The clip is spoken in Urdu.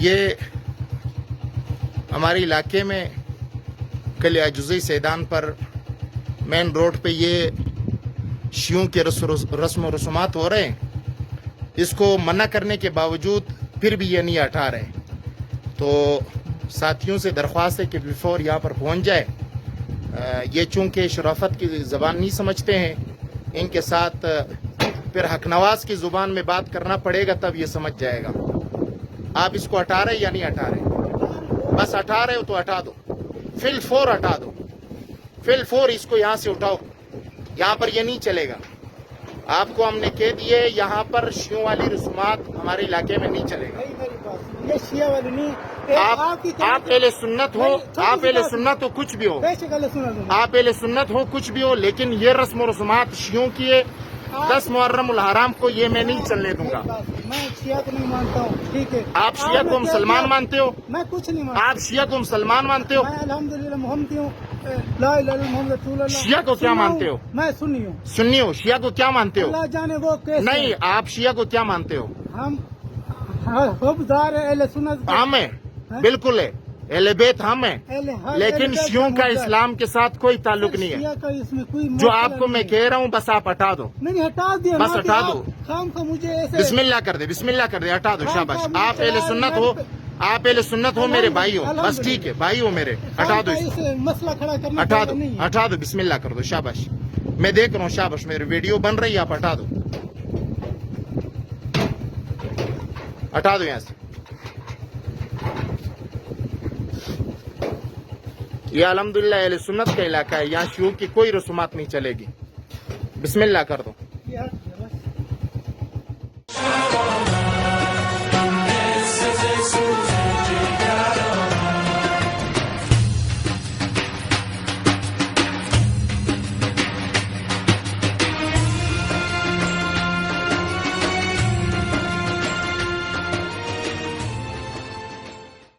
یہ ہمارے علاقے میں قلعہ جزئی سیدان پر مین روڈ پہ یہ شیعوں کے رسم و رسومات ہو رہے ہیں، اس کو منع کرنے کے باوجود پھر بھی یہ نہیں ہٹا رہے۔ تو ساتھیوں سے درخواست ہے کہ بیفور یہاں پر پہنچ جائے۔ یہ چونکہ شرافت کی زبان نہیں سمجھتے ہیں، ان کے ساتھ پھر حق نواز کی زبان میں بات کرنا پڑے گا، تب یہ سمجھ جائے گا۔ آپ اس کو ہٹا رہے یا نہیں ہٹا رہے؟ بس ہٹا رہے ہو تو ہٹا دو، فی الفور ہٹا دو، فی الفور اس کو یہاں سے اٹھاؤ۔ یہاں پر یہ نہیں چلے گا۔ آپ کو ہم نے کہہ دیے یہاں پر شیعوں والی رسومات ہمارے علاقے میں نہیں چلے گا۔ یہ شیعہ والی نہیں، آپ اہل سنت ہو، آپ اہل سنت ہو، کچھ بھی ہو، آپ اہل سنت ہو، کچھ بھی ہو، لیکن یہ رسم و رسومات شیعوں کی ہے۔ 10 محرم الحرام کو یہ میں نہیں چلنے دوں گا۔ میں شیعہ کو نہیں مانتا ہوں، ٹھیک ہے؟ آپ شیعہ کو مسلمان مانتے ہو؟ میں کچھ نہیں مانتا۔ آپ شیعہ کو مسلمان مانتے ہو؟ میں الحمدللہ محمدی ہوں، لا الہ الا اللہ محمد رسول اللہ۔ شیعہ کو کیا مانتے ہو؟ میں سنی ہوں۔ سنی ہو؟ شیعہ کو کیا مانتے ہو؟ اللہ جانے وہ کیسے۔ نہیں، آپ شیعہ کو کیا مانتے ہو؟ ہم حبدار اہل سنت، ہم ہیں، بالکل ہے، اہل بیت ہم ہیں، لیکن شیعوں کا اسلام کے ساتھ کوئی تعلق نہیں ہے۔ شیعہ کا اس میں کوئی جو آپ کو میں کہہ رہا ہوں بس آپ ہٹا دو، نہیں ہٹا دیا، بس ہٹا دو۔ خام کا مجھے ایسے بسم اللہ کر دے، بسم اللہ کر دے، ہٹا دو، شاباش۔ آپ اہل سنت ہو، آپ اہل سنت ہو، میرے بھائی ہو، بس ٹھیک ہے، بھائی ہو میرے، ہٹا دو اس کو، مسئلہ کھڑا کرنا ہٹا دو، نہیں ہے۔ ہٹا دو، بسم اللہ کر دو، شاباش۔ میں دیکھ رہا ہوں، شاباش، میری ویڈیو بن رہی ہے، آپ ہٹا دو، ہٹا دو یہاں سے۔ یہ الحمدللہ اہل سنت کا علاقہ ہے، یہاں شیعوں کی کوئی رسومات نہیں چلے گی۔ بسم اللہ کر دو۔